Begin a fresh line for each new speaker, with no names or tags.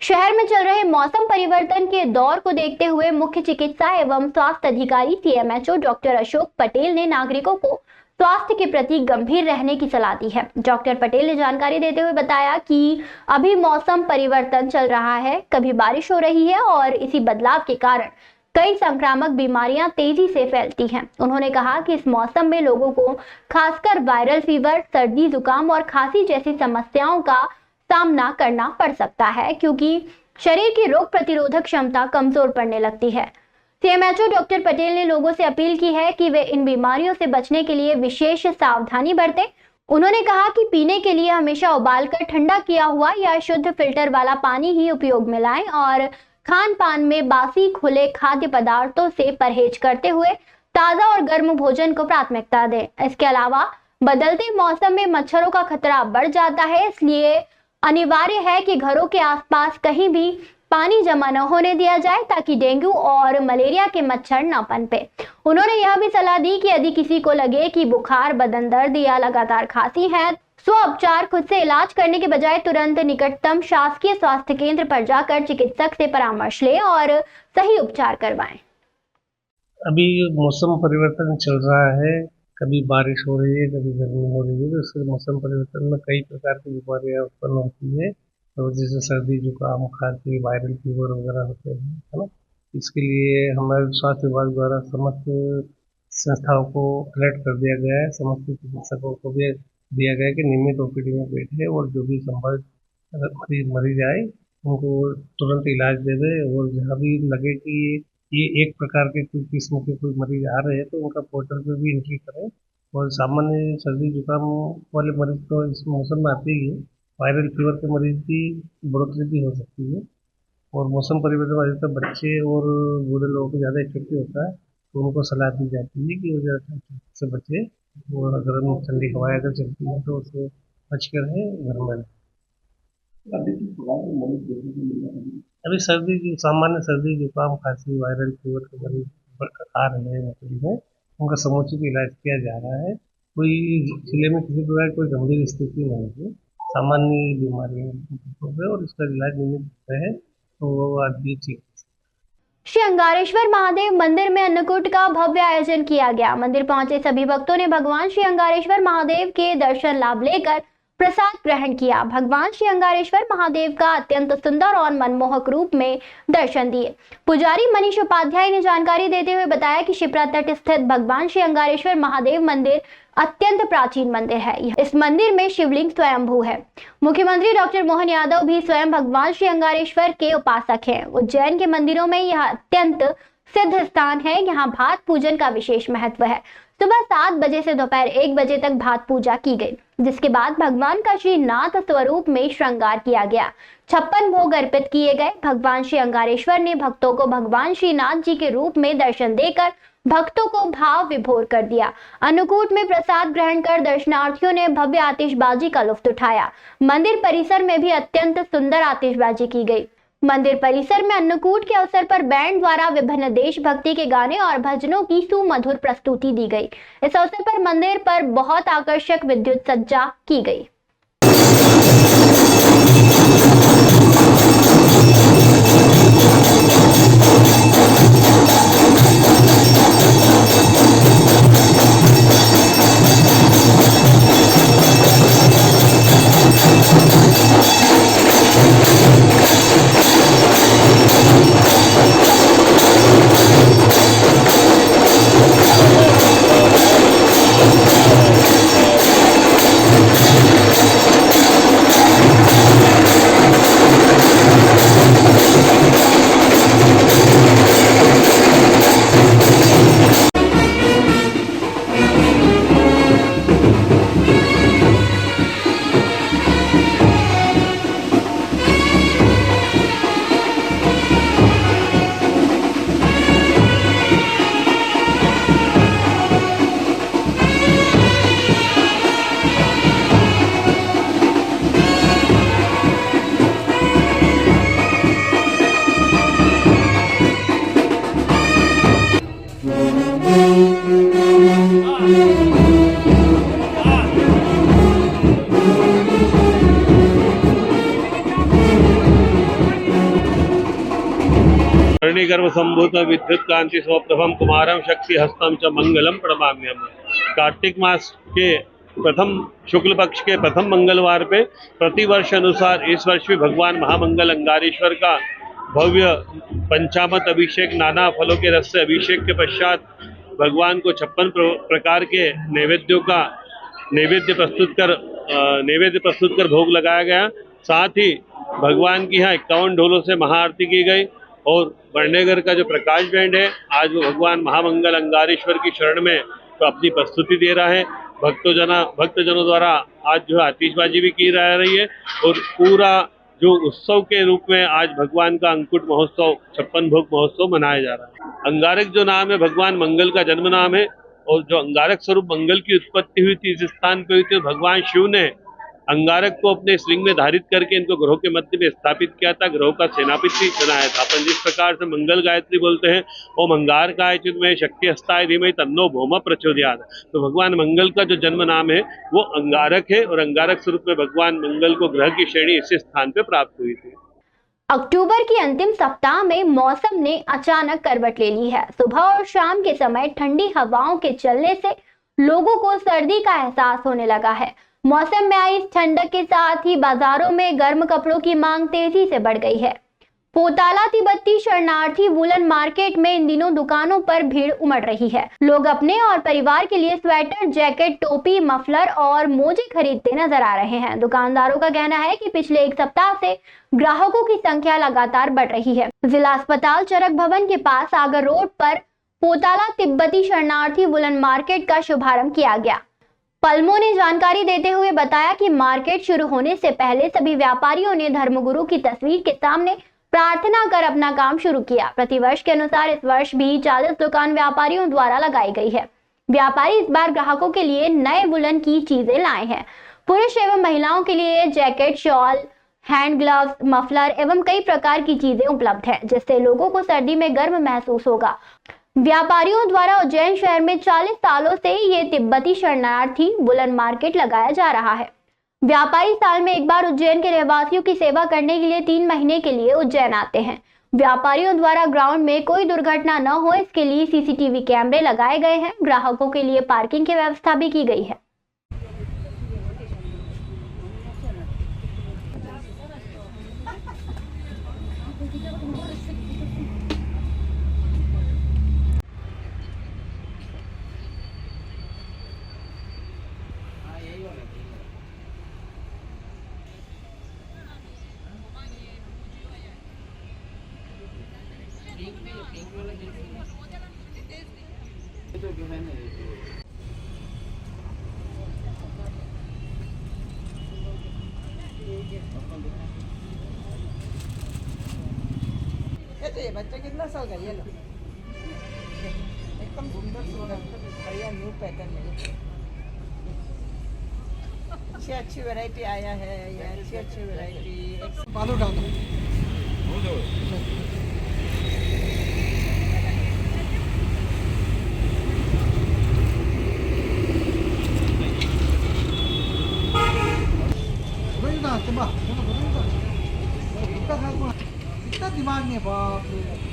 शहर में चल रहे मौसम परिवर्तन के दौर को देखते हुए मुख्य चिकित्सा एवं स्वास्थ्य अधिकारी सीएमएचओ डॉक्टर अशोक पटेल ने नागरिकों को स्वास्थ्य के प्रति गंभीर रहने की सलाह दी है। डॉक्टर पटेल ने जानकारी देते हुए बताया कि अभी मौसम परिवर्तन चल रहा है, कभी बारिश हो रही है और इसी बदलाव के कारण कई संक्रामक बीमारियां तेजी से फैलती हैं। उन्होंने कहा कि इस मौसम में लोगों को खासकर वायरल फीवर, सर्दी, जुकाम और खांसी जैसी समस्याओं का सामना करना पड़ सकता है, क्योंकि शरीर की रोग प्रतिरोधक क्षमता कमजोर पड़ने लगती है। सीएमएचओ डॉक्टर पटेल ने लोगों से अपील की है कि वे इन बीमारियों से बचने के लिए विशेष सावधानी बरतें। उन्होंने कहा कि पीने के लिए हमेशा उबालकर ठंडा किया हुआ या शुद्ध फिल्टर वाला पानी ही उपयोग में लाएं और खान पान में बासी खुले खाद्य पदार्थों से परहेज करते हुए ताजा और गर्म भोजन को प्राथमिकता दें। इसके अलावा बदलते मौसम में मच्छरों का खतरा बढ़ जाता है, इसलिए अनिवार्य है कि घरों के आसपास कहीं भी पानी जमा न होने दिया जाए ताकि डेंगू और मलेरिया के मच्छर न पनपे। उन्होंने यह भी सलाह दी कि यदि किसी को लगे कि बुखार, बदन दर्द या लगातार खांसी है, स्व उपचार खुद से इलाज करने के बजाय तुरंत निकटतम शासकीय स्वास्थ्य केंद्र पर जाकर चिकित्सक से परामर्श लें और सही उपचार करवाएं।
अभी मौसम परिवर्तन चल रहा है, कभी बारिश हो रही है, कभी गर्मी हो रही है, तो इससे मौसम परिवर्तन में कई प्रकार की बीमारियां उत्पन्न होती है, तो जैसे सर्दी, जुकाम, खांसी, वायरल फीवर वगैरह होते हैं, है ना। इसके लिए हमारे स्वास्थ्य विभाग द्वारा समस्त संस्थाओं को अलर्ट कर दिया गया है, समस्त चिकित्सकों को भी दिया गया है कि नियमित ओपीडी में बैठे और जो भी संभावित अगर मरीज आए उनको तुरंत इलाज दे दे, और जहाँ भी लगे कि ये एक प्रकार के कोई किस्म के कोई मरीज आ रहे हैं तो उनका पोर्टल पे भी एंट्री करें। और सामान्य सर्दी जुकाम वाले मरीज तो इस मौसम में आते ही है, वायरल फीवर के मरीज की बढ़ोतरी भी हो सकती है, और मौसम परिवर्तन में अधिकतर बच्चे और बूढ़े लोगों को ज़्यादा इफेक्टिव होता है, तो उनको सलाह दी जाती है कि वो ज़्यादा से बचे, और अगर ठंडी हवाएं अगर चलती है तो उससे बच कर है घर में रहें। अभी सामान्य सर्दी जुकाम, खांसी, वायरल फीवर के मरीज आ रहे हैं मछली में, उनका समुचित इलाज किया जा रहा है। कोई जिले में किसी प्रकार कोई गंभीर स्थिति नहीं है, सामान्य बीमारियां है और इसका इलाज नियमित है, तो वो आदमी ठीक।
श्री अंगारेश्वर महादेव मंदिर में अन्नकूट का भव्य आयोजन किया गया। मंदिर पहुंचे सभी भक्तों ने भगवान श्री अंगारेश्वर महादेव के दर्शन लाभ लेकर प्रसाद ग्रहण किया। भगवान श्री अंगारेश्वर महादेव का अत्यंत सुंदर और मनमोहक रूप में दर्शन दिए। पुजारी मनीष उपाध्याय ने जानकारी देते हुए बताया कि शिप्रा तट स्थित भगवान श्री अंगारेश्वर महादेव मंदिर अत्यंत प्राचीन मंदिर है। इस मंदिर में शिवलिंग स्वयंभू है। मुख्यमंत्री डॉक्टर मोहन यादव भी स्वयं भगवान श्री अंगारेश्वर के उपासक हैं। उज्जैन के मंदिरों में यह अत्यंत सिद्ध स्थान है। यहाँ भात पूजन का विशेष महत्व है। सुबह 7 बजे से दोपहर 1 बजे तक भात पूजा की गई, जिसके बाद भगवान का श्री नाथ स्वरूप में श्रृंगार किया गया। 56 भोग अर्पित किए गए। भगवान श्री अंगारेश्वर ने भक्तों को भगवान श्री नाथ जी के रूप में दर्शन देकर भक्तों को भाव विभोर कर दिया। अन्नकूट में प्रसाद ग्रहण कर दर्शनार्थियों ने भव्य आतिशबाजी का लुत्फ उठाया। मंदिर परिसर में भी अत्यंत सुंदर आतिशबाजी की गई। मंदिर परिसर में अन्नकूट के अवसर पर बैंड द्वारा विभिन्न देशभक्ति के गाने और भजनों की सुमधुर प्रस्तुति दी गई। इस अवसर पर मंदिर पर बहुत आकर्षक विद्युत सज्जा की गई।
धरणीगर्भ संभूत विद्युत कांति स्वप्रभम कुमारम शक्ति हस्तम च मंगलम प्रणमाम्यहम्। कार्तिक मास के प्रथम शुक्ल पक्ष के प्रथम मंगलवार पे प्रतिवर्ष अनुसार इस वर्ष भी भगवान महामंगल अंगारेश्वर का भव्य पंचामृत अभिषेक, नाना फलों के रस से अभिषेक के पश्चात भगवान को 56 प्रकार के नैवेद्य प्रस्तुत कर भोग लगाया गया। साथ ही भगवान की यहाँ 51 ढोलों से महाआरती की गई और वर्णेगर का जो प्रकाश बैंड है आज वो भगवान महामंगल अंगारेश्वर की शरण में तो अपनी प्रस्तुति दे रहा है। भक्तजनों द्वारा आज जो है आतिशबाजी भी की जा रही है और पूरा जो उत्सव के रूप में आज भगवान का अंकुट महोत्सव 56 भोग महोत्सव मनाया जा रहा है। अंगारक जो नाम है भगवान मंगल का जन्म नाम है और जो अंगारक स्वरूप मंगल की उत्पत्ति हुई थी इस स्थान पे हुई थी, भगवान शिव ने अंगारक को अपने श्रृंग में धारित करके इनको ग्रहों के मध्य में स्थापित किया था, ग्रहों का सेनापति बनाया था। अपन जिस प्रकार से मंगल गायत्री बोलते हैं ओम अंगारकाय चिन्मय शक्ति हस्ताय धीमहि तन्नो भौम प्रचोदयात्, तो भगवान मंगल का जो जन्म नाम है वो अंगारक है और अंगारक स्वरूप में भगवान मंगल को ग्रह की श्रेणी इसी स्थान पे प्राप्त हुई थी।
अक्टूबर की अंतिम सप्ताह में मौसम ने अचानक करवट ले ली है। सुबह और शाम के समय ठंडी हवाओं के चलने से लोगों को सर्दी का एहसास होने लगा है। मौसम में आई इस ठंडक के साथ ही बाजारों में गर्म कपड़ों की मांग तेजी से बढ़ गई है। पोताला तिब्बती शरणार्थी वुलन मार्केट में इन दिनों दुकानों पर भीड़ उमड़ रही है। लोग अपने और परिवार के लिए स्वेटर, जैकेट, टोपी, मफलर और मोजे खरीदते नजर आ रहे हैं। दुकानदारों का कहना है कि पिछले एक सप्ताह से ग्राहकों की संख्या लगातार बढ़ रही है। जिला अस्पताल चरक भवन के पास सागर रोड पर पोताला तिब्बती शरणार्थी वुलन मार्केट का शुभारंभ किया गया। पलमो ने जानकारी देते हुए बताया कि मार्केट शुरू होने से पहले सभी व्यापारियों ने धर्मगुरु की तस्वीर के सामने प्रार्थना कर अपना काम शुरू किया। प्रतिवर्ष के अनुसार इस वर्ष भी 40 दुकान व्यापारियों द्वारा लगाई गई है। व्यापारी इस बार ग्राहकों के लिए नए वुलन की चीजें लाए हैं। पुरुष एवं महिलाओं के लिए jacket, shawl, hand gloves, muffler एवं कई प्रकार की चीजें उपलब्ध है, जिससे लोगों को सर्दी में गर्म महसूस होगा। व्यापारियों द्वारा उज्जैन शहर में 40 सालों से ये तिब्बती शरणार्थी वुलन मार्केट लगाया जा रहा है। व्यापारी साल में एक बार उज्जैन के रहवासियों की सेवा करने के लिए 3 महीने के लिए उज्जैन आते हैं। व्यापारियों द्वारा ग्राउंड में कोई दुर्घटना न हो इसके लिए सीसीटीवी कैमरे लगाए गए हैं। ग्राहकों के लिए पार्किंग की व्यवस्था भी की गई है।
ये बच्चा कितना साल का? ये लो, एकदम सुंदर सुंदर बढ़िया न्यू पैटर्न है। अच्छी वैरायटी आया है, ये अच्छी वैरायटी। बालू डाल दो। इतना दिमाग में बाप रे।